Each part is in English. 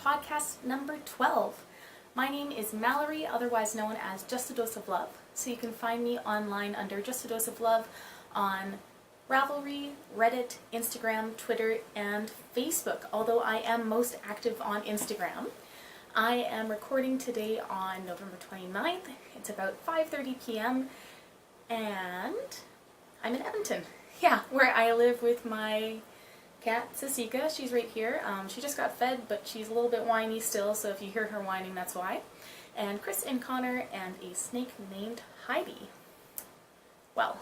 podcast number 12. My name is Mallory, otherwise known as JustADoseOfLove. So you can find me online under JustADoseOfLove on Ravelry, Reddit, Instagram, Twitter, and Facebook, although I am most active on Instagram. I am recording today on November 29th. It's about 5:30 p.m. and I'm in Edmonton. Yeah, where I live with my cat, Sasika. She's right here. She just got fed, but she's a little bit whiny still, so if you hear her whining, that's why. And Chris and Connor and a snake named Heidi. Well,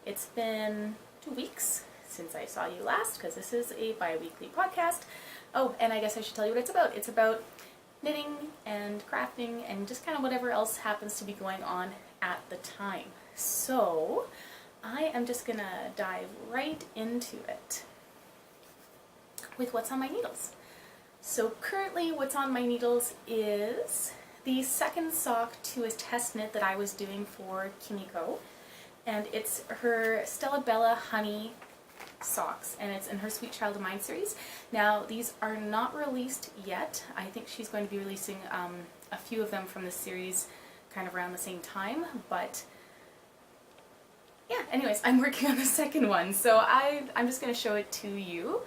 it's been 2 weeks since I saw you last, because this is a bi-weekly podcast. Oh, and I guess I should tell you what it's about. It's about knitting and crafting and just kind of whatever else happens to be going on at the time. So, I am just gonna dive right into it with what's on my needles. So currently what's on my needles is the second sock to a test knit that I was doing for Kimiko, and it's her Stella Bella Honey socks, and it's in her Sweet Child of Mine series. Now these are not released yet. I think she's going to be releasing a few of them from this series kind of around the same time, but yeah, anyways, I'm working on the second one, so I'm just going to show it to you.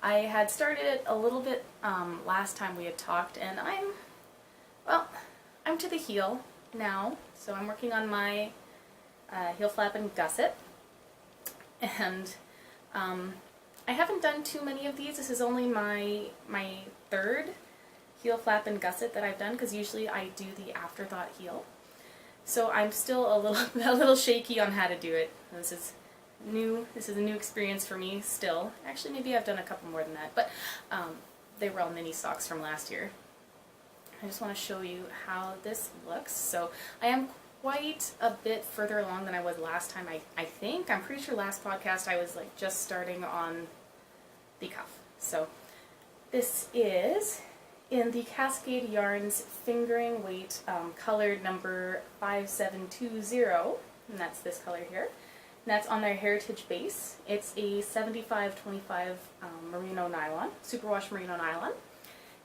I had started it a little bit last time we had talked, and I'm to the heel now, so I'm working on my heel flap and gusset, and I haven't done too many of these. This is only my third heel flap and gusset that I've done, because usually I do the afterthought heel. So I'm still a little shaky on how to do it. This is new. This is a new experience for me still. Actually, maybe I've done a couple more than that, but they were all mini socks from last year. I just want to show you how this looks. So I am quite a bit further along than I was last time, I think. I'm pretty sure last podcast I was like just starting on the cuff. So this is in the Cascade Yarns Fingering Weight colored number 5720, and that's this color here. And that's on their Heritage base. It's a 75-25 Merino Nylon, superwash Merino Nylon.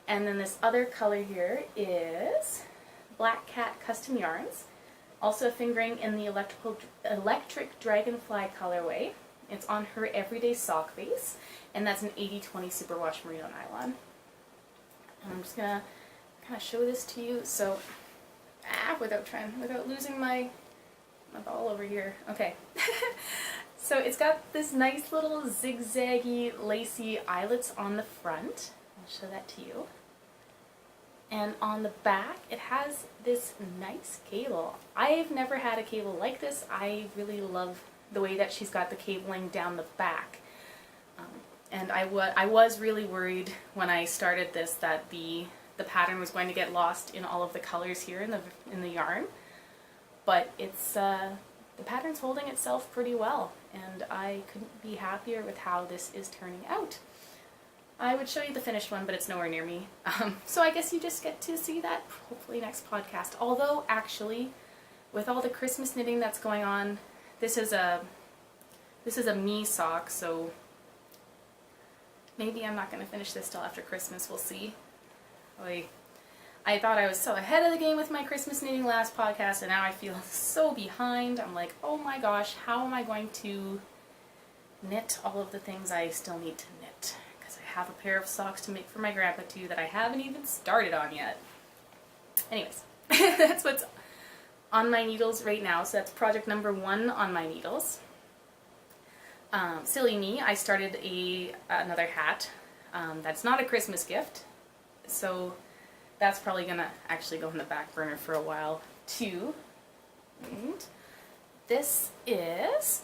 And then this other color here is Black Cat Custom Yarns, also fingering in the Electric Dragonfly colorway. It's on her Everyday Sock base, and that's an 80-20 superwash Merino Nylon. And I'm just gonna kind of show this to you, so without losing my ball over here. Okay. So it's got this nice little zigzaggy, lacy eyelets on the front. I'll show that to you. And on the back, it has this nice cable. I've never had a cable like this. I really love the way that she's got the cabling down the back. And I was really worried when I started this that the pattern was going to get lost in all of the colors here in the yarn. But it's the pattern's holding itself pretty well, and I couldn't be happier with how this is turning out. I would show you the finished one, but it's nowhere near me. So I guess you just get to see that hopefully next podcast. Although actually, with all the Christmas knitting that's going on, this is a me sock, so maybe I'm not going to finish this till after Christmas. We'll see. I thought I was so ahead of the game with my Christmas knitting last podcast, and now I feel so behind. I'm like, oh my gosh, how am I going to knit all of the things I still need to knit? Because I have a pair of socks to make for my grandpa too that I haven't even started on yet. Anyways, that's what's on my needles right now. So that's project number 1 on my needles. Silly me, I started another hat. That's not a Christmas gift, so that's probably going to actually go in the back burner for a while too. And this is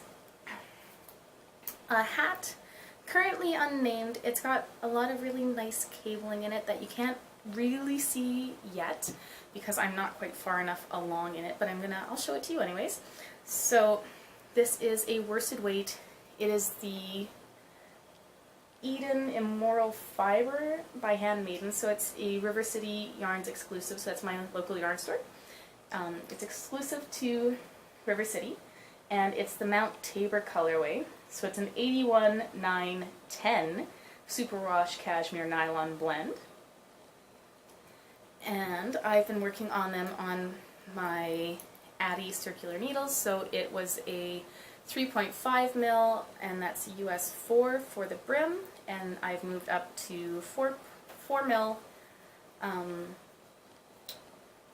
a hat, currently unnamed. It's got a lot of really nice cabling in it that you can't really see yet because I'm not quite far enough along in it, but I'll show it to you anyways. So this is a worsted weight. It is the Immoral Fibre by Handmaiden, so it's a River City Yarns exclusive, so that's my local yarn store. It's exclusive to River City, and it's the Mount Tabor colorway, so it's an 81-9-10 superwash cashmere nylon blend. And I've been working on them on my Addi circular needles. So it was a 3.5 mil, and that's US 4 for the brim, and I've moved up to 4 mil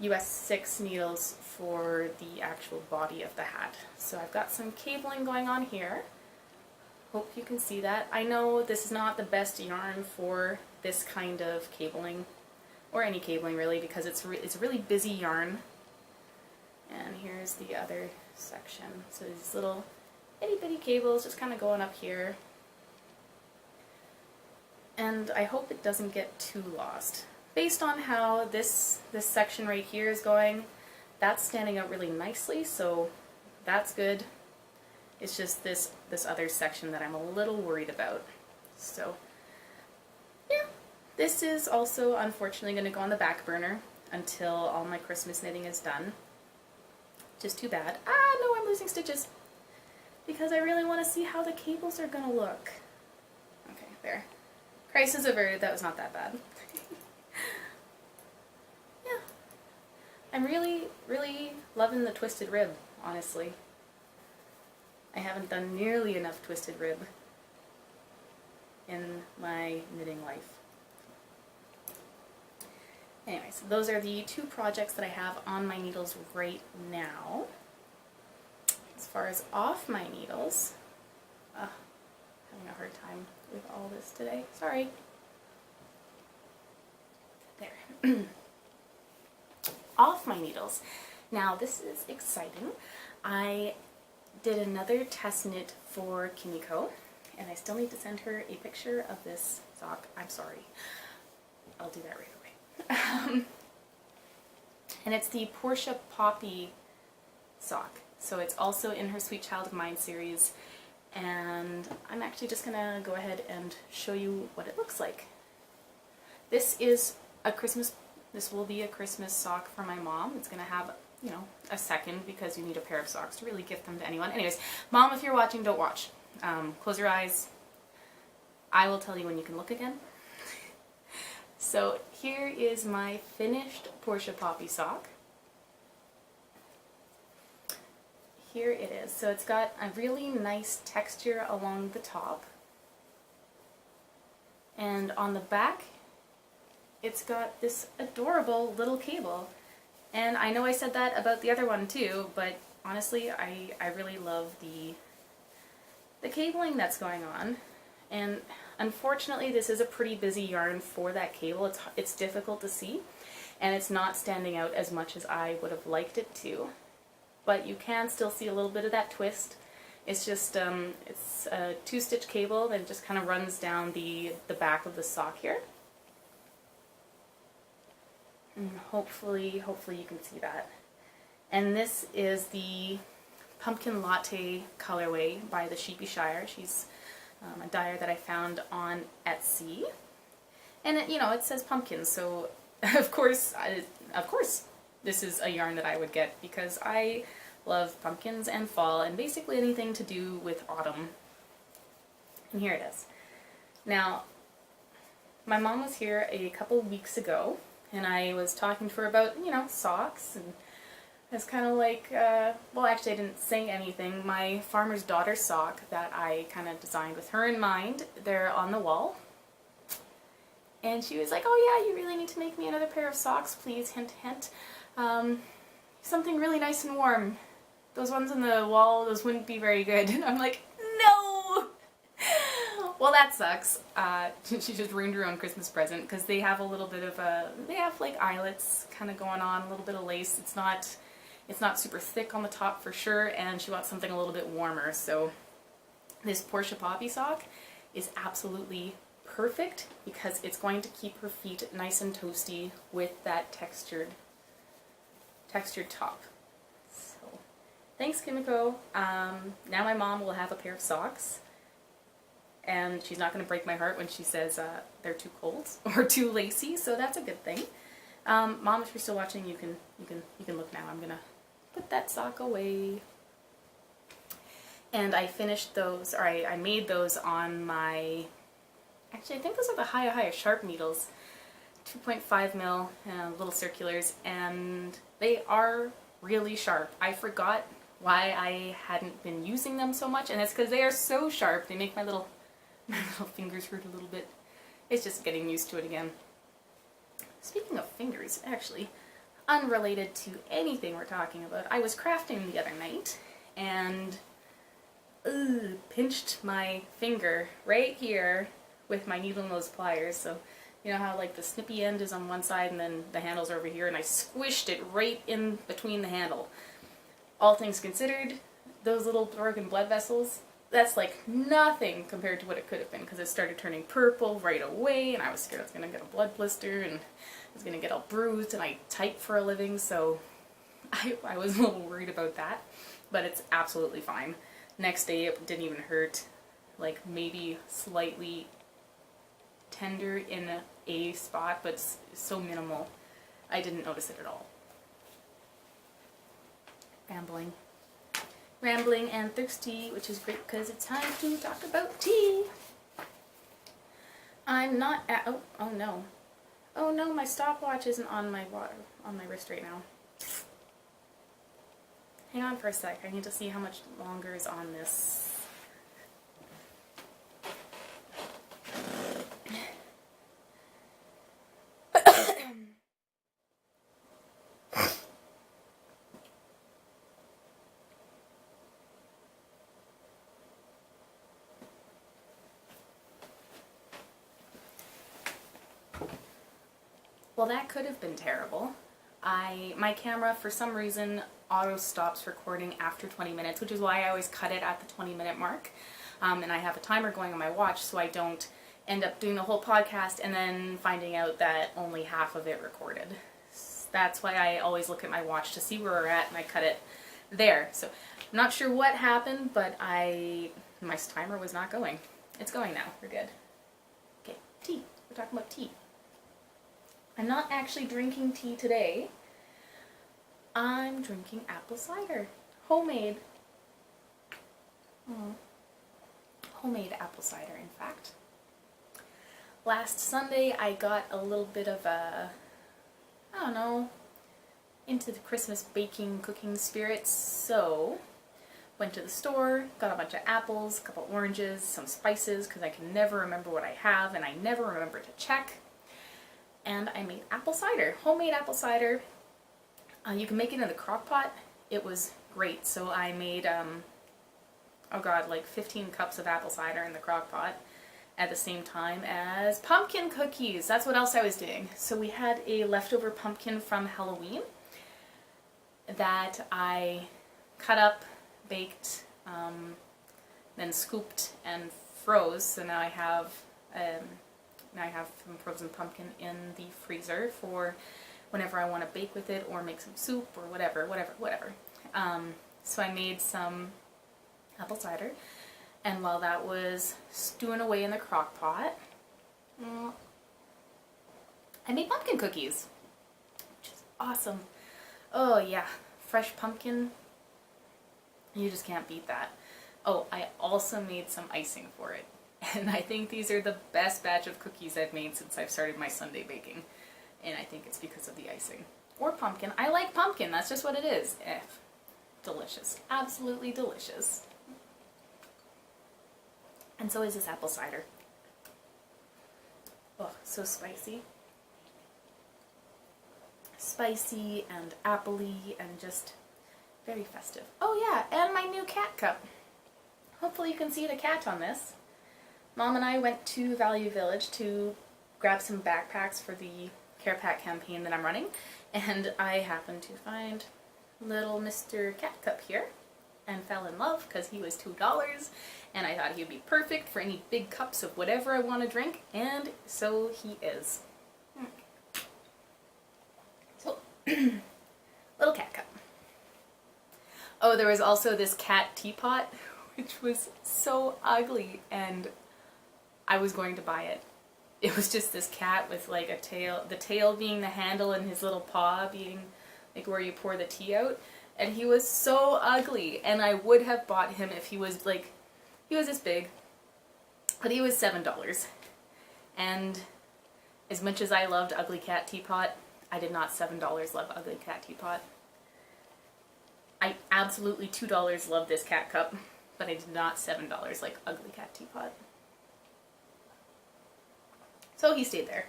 US 6 needles for the actual body of the hat. So I've got some cabling going on here. Hope you can see that. I know this is not the best yarn for this kind of cabling, or any cabling really, because it's a really busy yarn. And here's the other section. So these little itty bitty cables just kind of going up here. And I hope it doesn't get too lost. Based on how this section right here is going, that's standing out really nicely, so that's good. It's just this other section that I'm a little worried about. So yeah, this is also unfortunately going to go on the back burner until all my Christmas knitting is done. Just too bad. Ah, no, I'm losing stitches. Because I really want to see how the cables are going to look. Okay, there. Crisis averted, that was not that bad. Yeah. I'm really, really loving the twisted rib, honestly. I haven't done nearly enough twisted rib in my knitting life. Anyways, those are the two projects that I have on my needles right now. As far as off my needles, having a hard time with all this today. Sorry. There. Off my needles. Now this is exciting. I did another test knit for Kimiko, and I still need to send her a picture of this sock. I'm sorry. I'll do that right away. And it's the Portia Poppy sock. So it's also in her Sweet Child of Mine series, and I'm actually just gonna go ahead and show you what it looks like. This is a Christmas, this will be a Christmas sock for my mom. It's gonna have, you know, a second because you need a pair of socks to really gift them to anyone. Anyways, Mom, if you're watching, don't watch. Close your eyes. I will tell you when you can look again. So here is my finished Portia Poppy sock. Here it is. So it's got a really nice texture along the top. And on the back, it's got this adorable little cable. And I know I said that about the other one too, but honestly, I really love the cabling that's going on. And unfortunately, this is a pretty busy yarn for that cable. It's difficult to see, and it's not standing out as much as I would have liked it to. But you can still see a little bit of that twist. It's just, it's a 2-stitch cable that just kind of runs down the back of the sock here. And hopefully you can see that. And this is the Pumpkin Latte colorway by the Sheepy Shire. She's a dyer that I found on Etsy. And it, you know, it says pumpkin, so of course, this is a yarn that I would get because I love pumpkins and fall and basically anything to do with autumn. And here it is. Now, my mom was here a couple weeks ago, and I was talking to her about, you know, socks, and it's kind of like, well, actually I didn't say anything. My farmer's daughter sock that I kind of designed with her in mind, they're on the wall. And she was like, oh yeah, you really need to make me another pair of socks, please, hint hint. Something really nice and warm. Those ones on the wall, those wouldn't be very good. And I'm like, no! Well, that sucks. She just ruined her own Christmas present because they have a little bit of they have like eyelets kind of going on, a little bit of lace. It's not super thick on the top for sure, and she wants something a little bit warmer. So this Portia Poppy sock is absolutely perfect because it's going to keep her feet nice and toasty with that textured top. So thanks, Kimiko. Now my mom will have a pair of socks, and she's not going to break my heart when she says they're too cold or too lacy, so that's a good thing. Mom, if you're still watching, you can look now. I'm gonna put that sock away. And I finished those, or I made those on my, actually I think those are the Higher Sharp needles 2.5 mil little circulars, and they are really sharp. I forgot why I hadn't been using them so much, and it's because they are so sharp. They make my little fingers hurt a little bit. It's just getting used to it again. Speaking of fingers, actually, unrelated to anything we're talking about, I was crafting the other night and pinched my finger right here with my needle nose pliers. So you know how like the snippy end is on one side and then the handle's over here, and I squished it right in between the handle. All things considered, those little broken blood vessels, that's like nothing compared to what it could have been, because it started turning purple right away, and I was scared I was going to get a blood blister and I was going to get all bruised, and I type for a living, so I was a little worried about that, but it's absolutely fine. Next day it didn't even hurt, like maybe slightly tender in a spot, but so minimal I didn't notice it at all. Rambling and thirsty, which is great because it's time to talk about tea. I'm not at, oh no, my stopwatch isn't on my wrist right now. Hang on for a sec, I need to see how much longer is on this. Well, that could have been terrible. My camera, for some reason, auto stops recording after 20 minutes, which is why I always cut it at the 20-minute mark. And I have a timer going on my watch so I don't end up doing the whole podcast and then finding out that only half of it recorded. That's why I always look at my watch to see where we're at, and I cut it there. So I'm not sure what happened, but my timer was not going. It's going now. We're good. Okay, tea. We're talking about tea. I'm not actually drinking tea today. I'm drinking apple cider. Homemade. Homemade apple cider, in fact. Last Sunday I got a little bit of a, I don't know, into the Christmas baking, cooking spirits, so went to the store, got a bunch of apples, a couple oranges, some spices, because I can never remember what I have, and I never remember to check. And I made apple cider, homemade apple cider. You can make it in the crock pot. It was great. So I made, oh god, like 15 cups of apple cider in the crock pot at the same time as pumpkin cookies. That's what else I was doing. So we had a leftover pumpkin from Halloween that I cut up, baked, then scooped and froze. So now I have some frozen pumpkin in the freezer for whenever I want to bake with it or make some soup or whatever. So I made some apple cider, and while that was stewing away in the crock pot, I made pumpkin cookies, which is awesome. Oh yeah, fresh pumpkin, you just can't beat that. Oh, I also made some icing for it. And I think these are the best batch of cookies I've made since I've started my Sunday baking. And I think it's because of the icing. Or pumpkin. I like pumpkin, that's just what it is. Delicious. Absolutely delicious. And so is this apple cider. Oh, so spicy. Spicy and appley and just very festive. Oh yeah, and my new cat cup. Hopefully you can see the cat on this. Mom and I went to Value Village to grab some backpacks for the Care Pack campaign that I'm running, and I happened to find little Mr. Cat Cup here and fell in love because he was $2, and I thought he would be perfect for any big cups of whatever I want to drink, and so he is. So, little cat cup. Oh, there was also this cat teapot, which was so ugly, and I was going to buy it. It was just this cat with like a tail, the tail being the handle and his little paw being like where you pour the tea out. And he was so ugly, and I would have bought him if he was like, he was this big, but he was $7. And As much as I loved Ugly Cat Teapot, I did not $7 love Ugly Cat Teapot. I absolutely $2 love this cat cup, but I did not $7 like Ugly Cat Teapot. So he stayed there.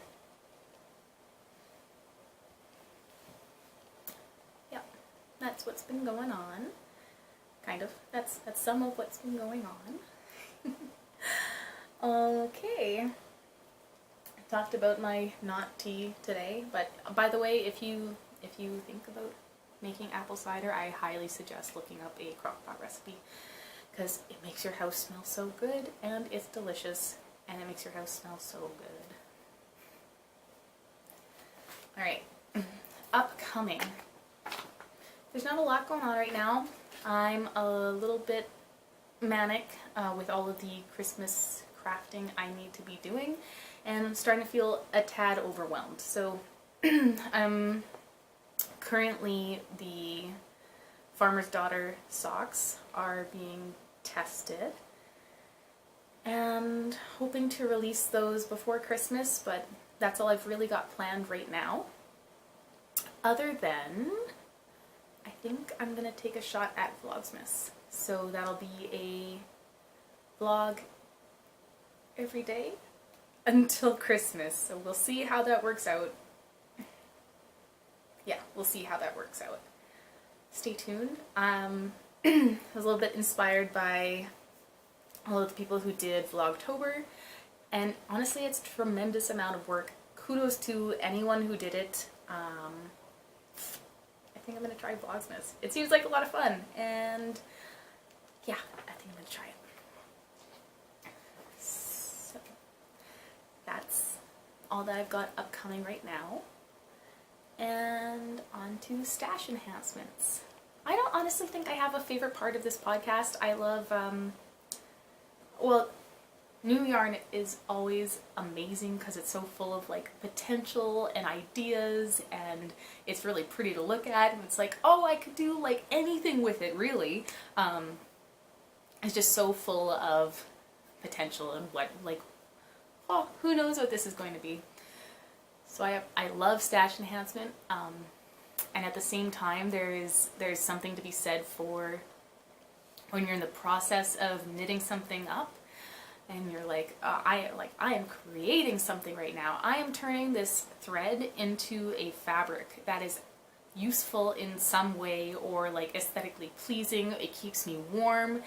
Yep, that's what's been going on. Kind of. That's some of what's been going on. Okay. I talked about my not tea today, but by the way, if you think about making apple cider, I highly suggest looking up a crock-pot recipe because it makes your house smell so good and it's delicious and it makes your house smell so good. Alright, upcoming. There's not a lot going on right now. I'm a little bit manic with all of the Christmas crafting I need to be doing, and I'm starting to feel a tad overwhelmed. So currently the Farmer's Daughter socks are being tested and hoping to release those before Christmas, but that's all I've really got planned right now. Other than, I think I'm gonna take a shot at Vlogsmas. So that'll be a vlog every day until Christmas. So we'll see how that works out. Yeah, we'll see how that works out. Stay tuned. I was a little bit inspired by all of the people who did Vlogtober, and honestly it's a tremendous amount of work. Kudos to anyone who did it. I think I'm going to try Vlogsmas. It seems like a lot of fun, and yeah, I think I'm going to try it. So, that's all that I've got upcoming right now. And on to stash enhancements. I don't honestly think I have a favorite part of this podcast. I love, well, new yarn is always amazing because it's so full of like potential and ideas, and it's really pretty to look at, and it's like, oh, I could do like anything with it, really. It's just so full of potential and what, like, oh, who knows what this is going to be. So I love stash enhancement, and at the same time there's something to be said for when you're in the process of knitting something up. And you're like, I am creating something right now. I am turning this thread into a fabric that is useful in some way, or like aesthetically pleasing. It keeps me warm.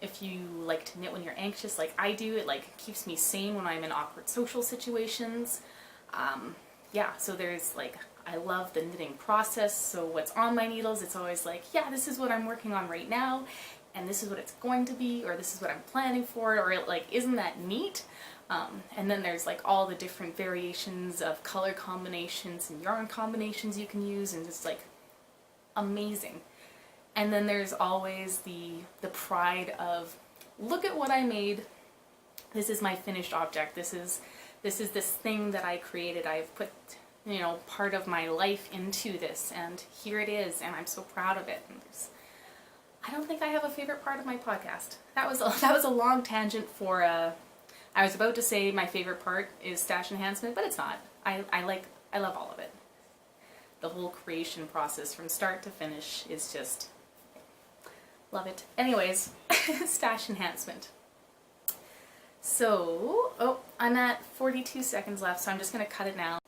If you like to knit when you're anxious like I do, it like keeps me sane when I'm in awkward social situations. Yeah, so there's like, I love the knitting process. So what's on my needles, it's always like, yeah, this is what I'm working on right now, and this is what it's going to be, or this is what I'm planning for, or like, isn't that neat? And then there's like all the different variations of color combinations and yarn combinations you can use, and just like amazing. And then there's always the pride of, look at what I made. This is my finished object. This is this thing that I created. I've put, you know, part of my life into this, and here it is, and I'm so proud of it. And I don't think I have a favorite part of my podcast. That was a long tangent for I was about to say my favorite part is stash enhancement, but it's not. I love all of it. The whole creation process from start to finish is just, love it. Anyways, stash enhancement. So, oh, I'm at 42 seconds left, so I'm just going to cut it now.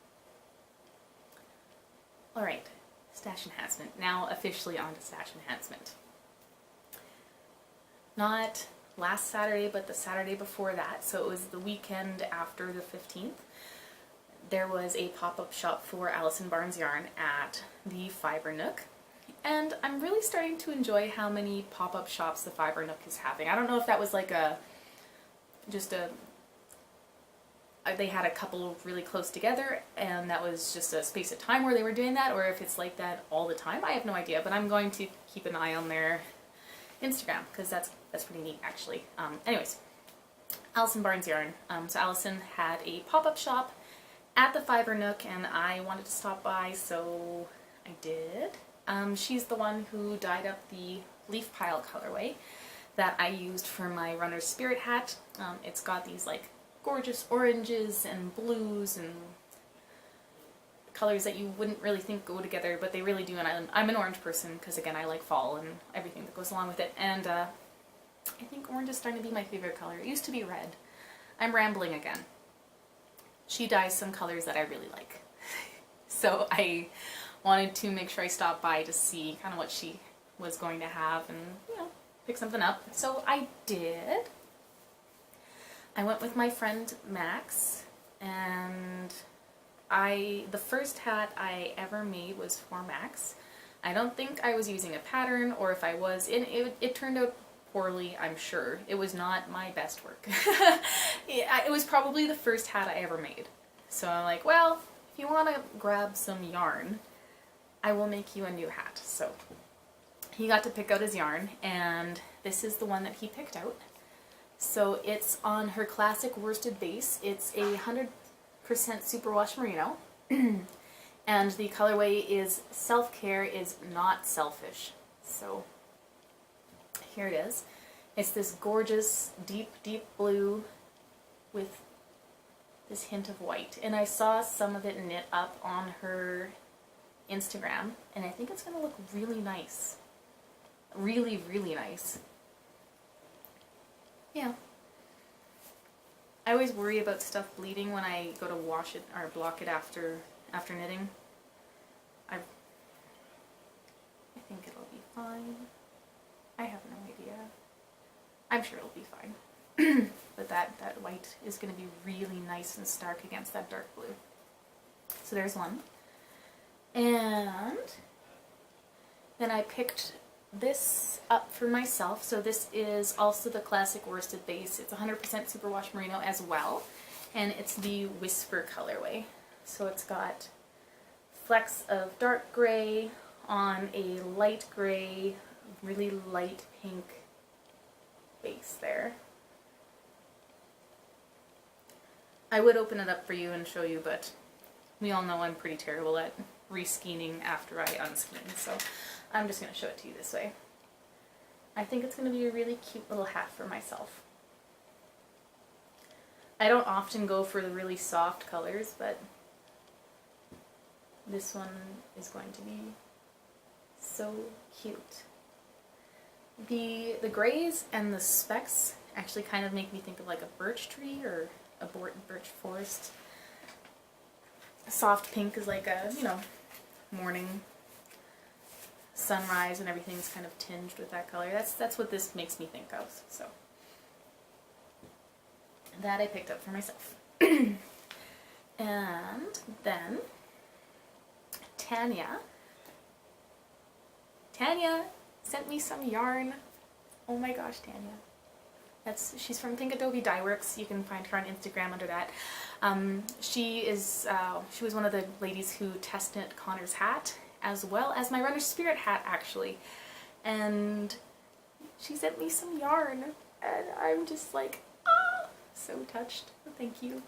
Alright, stash enhancement. Now officially on to stash enhancement. Not last Saturday, but the Saturday before that, so it was the weekend after the 15th. There was a pop-up shop for Allison Barnes Yarn at the Fibre Nook, and I'm really starting to enjoy how many pop-up shops the Fibre Nook is having. I don't know if that was like they had a couple really close together and that was just a space of time where they were doing that, or if it's like that all the time. I have no idea, but I'm going to keep an eye on their Instagram because that's pretty neat, actually. Anyways, Allison Barnes Yarn. So Allison had a pop-up shop at the Fibre Nook, and I wanted to stop by, so I did. She's the one who dyed up the leaf pile colorway that I used for my Runner's Spirit hat. It's got these like gorgeous oranges and blues and colors that you wouldn't really think go together, but they really do, and I'm an orange person because, again, I like fall and everything that goes along with it, and I think orange is starting to be my favorite color. It used to be red. I'm rambling again. She dyes some colors that I really like. So I wanted to make sure I stopped by to see kind of what she was going to have and, you know, pick something up. So I did. I went with my friend Max, and the first hat I ever made was for Max. I don't think I was using a pattern, or if I was, it turned out poorly, I'm sure. It was not my best work. It was probably the first hat I ever made. So I'm like, well, if you want to grab some yarn, I will make you a new hat. So he got to pick out his yarn, and this is the one that he picked out. So it's on her classic worsted base. It's a 100% superwash merino, and the colorway is Self-Care is Not Selfish. So here it is. It's this gorgeous deep, deep blue with this hint of white, and I saw some of it knit up on her Instagram, and I think it's going to look really nice. Really, really nice. Yeah. I always worry about stuff bleeding when I go to wash it or block it after knitting. I think it'll be fine. I have no idea. I'm sure it'll be fine. But that white is going to be really nice and stark against that dark blue. So there's one. And then I picked this up for myself. So this is also the classic worsted base. It's 100% superwash merino as well, and it's the Whisper colorway. So it's got flecks of dark gray on a light gray, really light pink base there. I would open it up for you and show you, but we all know I'm pretty terrible at re-skeening after I unskein, so I'm just going to show it to you this way. I think it's going to be a really cute little hat for myself. I don't often go for the really soft colors, but this one is going to be so cute. The grays and the specks actually kind of make me think of like a birch tree or a birch forest. Soft pink is like a, you know, morning sunrise, and everything's kind of tinged with that color. That's what this makes me think of. So that I picked up for myself. And then Tanya sent me some yarn. Oh my gosh, Tanya. She's from Pink Adobe Dye Works. You can find her on Instagram under that. She was one of the ladies who test knit Connor's hat, as well as my Runner's Spirit hat, actually. And she sent me some yarn, and I'm just like, ah, so touched. Thank you.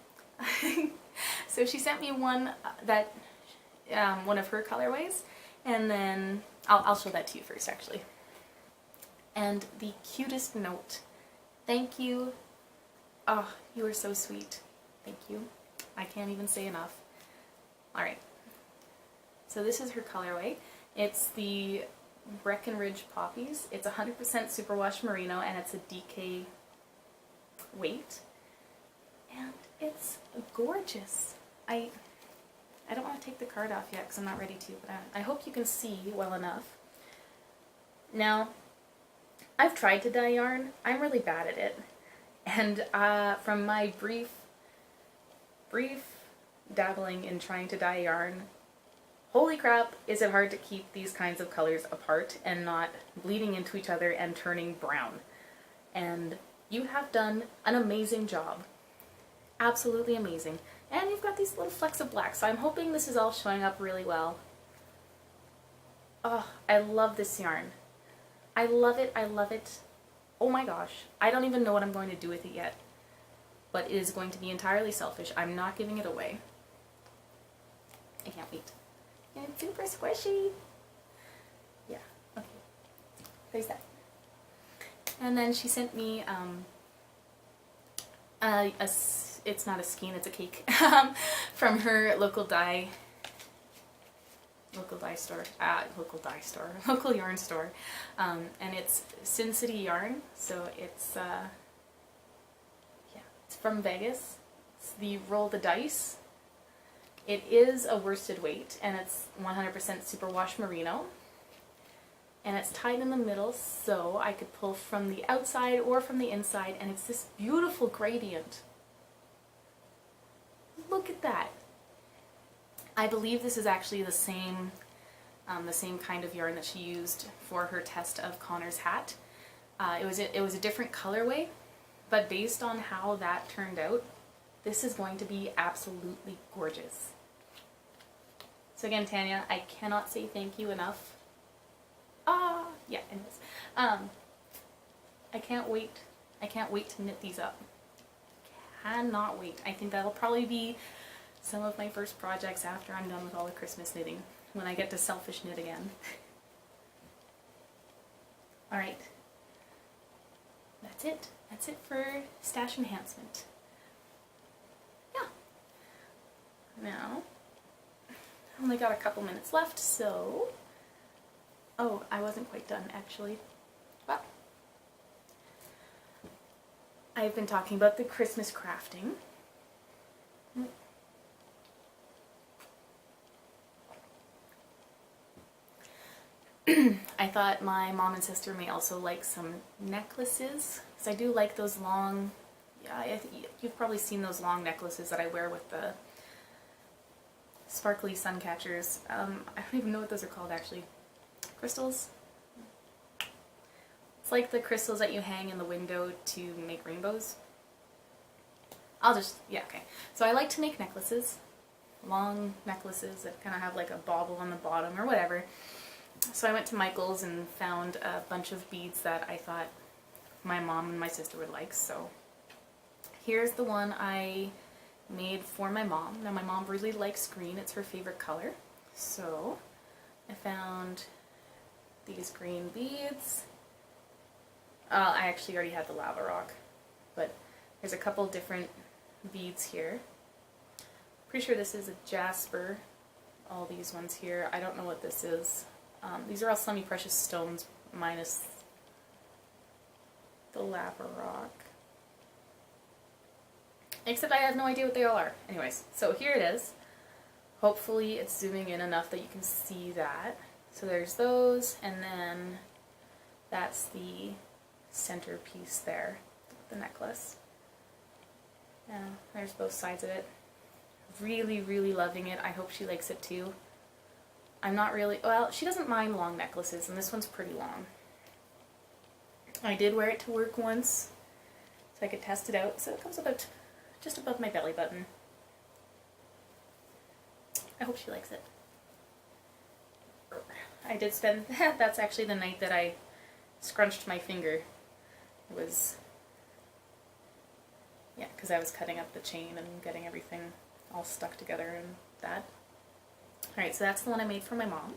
So she sent me one one of her colorways, and then I'll show that to you first, actually. And the cutest note. Thank you. Oh, you are so sweet. Thank you. I can't even say enough. Alright. So this is her colorway. It's the Breckenridge Poppies. It's 100% superwash merino, and it's a DK weight. And it's gorgeous. I don't want to take the card off yet because I'm not ready to, but I hope you can see well enough. Now, I've tried to dye yarn. I'm really bad at it. And from my brief dabbling in trying to dye yarn, holy crap, is it hard to keep these kinds of colors apart and not bleeding into each other and turning brown. And you have done an amazing job. Absolutely amazing. And you've got these little flecks of black, so I'm hoping this is all showing up really well. Oh, I love this yarn. I love it, I love it. Oh my gosh, I don't even know what I'm going to do with it yet. But it is going to be entirely selfish. I'm not giving it away. I can't wait. And it's super squishy. Yeah, okay. There's that. And then she sent me it's not a skein, it's a cake, from her local local yarn store, and it's Sin City Yarn, so it's, yeah, it's from Vegas. It's the Roll the Dice. It is a worsted weight, and it's 100% superwash merino, and it's tied in the middle, so I could pull from the outside or from the inside, and it's this beautiful gradient. Look at that. I believe this is actually the same kind of yarn that she used for her test of Connor's hat. It was a different colorway, but based on how that turned out, this is going to be absolutely gorgeous. So again, Tanya, I cannot say thank you enough. Yeah, anyways. I can't wait. I can't wait to knit these up. Cannot wait. I think that'll probably be some of my first projects after I'm done with all the Christmas knitting, when I get to selfish knit again. Alright. That's it. That's it for stash enhancement. Yeah. Now, I only got a couple minutes left, so... Oh, I wasn't quite done, actually. Well, I've been talking about the Christmas crafting. I thought my mom and sister may also like some necklaces, because I do like those long, yeah, you've probably seen those long necklaces that I wear with the sparkly sun catchers. I don't even know what those are called, actually. Crystals? It's like the crystals that you hang in the window to make rainbows. Yeah, okay. So I like to make necklaces, long necklaces that kind of have like a bauble on the bottom or whatever. So I went to Michael's and found a bunch of beads that I thought my mom and my sister would like. So here's the one I made for my mom. Now my mom really likes green, it's her favorite color. So I found these green beads. I actually already had the lava rock, but there's a couple different beads here. Pretty sure this is a jasper, all these ones here. I don't know what this is. These are all semi-precious stones minus the lava rock. Except I have no idea what they all are. Anyways, so here it is. Hopefully it's zooming in enough that you can see that. So there's those, and then that's the centerpiece there, the necklace. Yeah, there's both sides of it. Really, really loving it. I hope she likes it too. I'm not really, well, she doesn't mind long necklaces, and this one's pretty long. I did wear it to work once, so I could test it out. So it comes about just above my belly button. I hope she likes it. I did spend, that's actually the night that I scrunched my finger. It was, yeah, because I was cutting up the chain and getting everything all stuck together and that. Alright, so that's the one I made for my mom.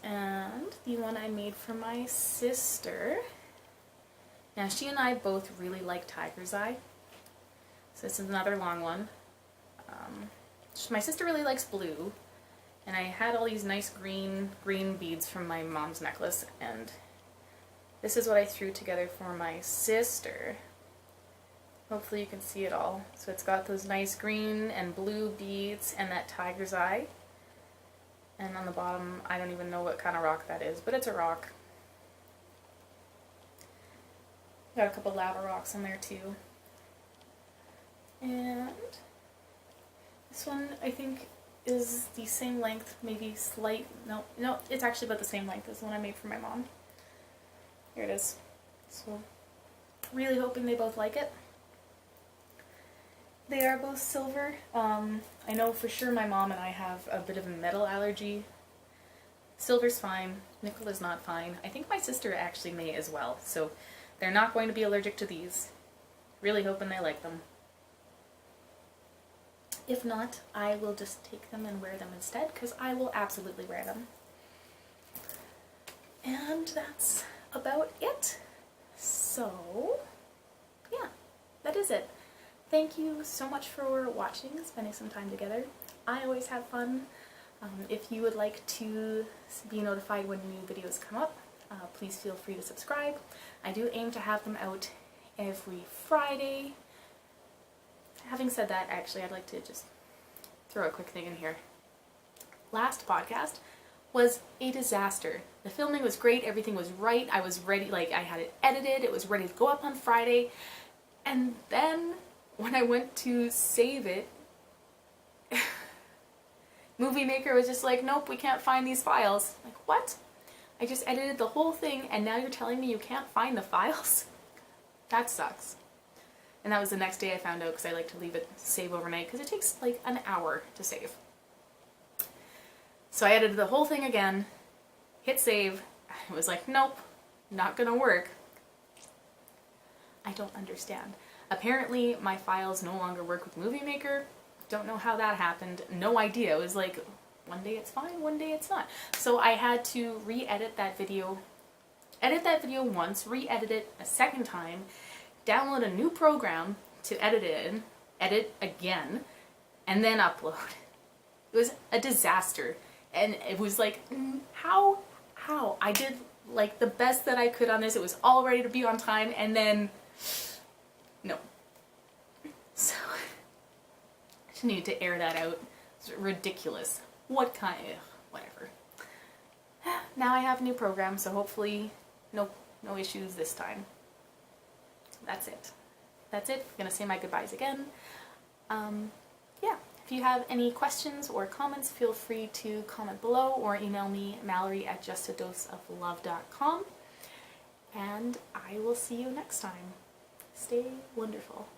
And the one I made for my sister. Now, she and I both really like Tiger's Eye. So this is another long one. My sister really likes blue. And I had all these nice green beads from my mom's necklace. And this is what I threw together for my sister. Hopefully you can see it all. So it's got those nice green and blue beads and that tiger's eye. And on the bottom, I don't even know what kind of rock that is, but it's a rock. Got a couple lava rocks on there too. And this one, I think, is the same length, maybe slight, no, it's actually about the same length as the one I made for my mom. Here it is. So, really hoping they both like it. They are both silver. I know for sure my mom and I have a bit of a metal allergy. Silver's fine, nickel is not fine. I think my sister actually may as well, so they're not going to be allergic to these. Really hoping they like them. If not, I will just take them and wear them instead, because I will absolutely wear them. And that's about it. So, yeah, that is it. thank you so much for watching, spending some time together. I always have fun. If you would like to be notified when new videos come up, please feel free to subscribe. I do aim to have them out every Friday. Having said that, actually, I'd like to just throw a quick thing in here. Last podcast was a disaster. The filming was great, everything was right, I was ready, like I had it edited, it was ready to go up on Friday, and then when I went to save it, Movie Maker was just like, nope, we can't find these files. Like, what? I just edited the whole thing and now you're telling me you can't find the files? That sucks. And that was the next day I found out, because I like to leave it save overnight because it takes like an hour to save. So I edited the whole thing again, hit save, it was like, nope, not gonna work. I don't understand. Apparently my files no longer work with Movie Maker. Don't know how that happened, no idea. It was like, one day it's fine, one day it's not. So I had to re-edit that video, edit that video once, re-edit it a second time, download a new program to edit it in, edit again, and then upload. It was a disaster. And it was like, how? I did like the best that I could on this. It was all ready to be on time, and then, no. So, I just needed to air that out. It's ridiculous. What kind of, whatever. Now I have a new program, so hopefully no issues this time. That's it. That's it. I'm gonna say my goodbyes again. Yeah. If you have any questions or comments, feel free to comment below or email me, Mallory@JustADoseOfLove.com. And I will see you next time. Stay wonderful.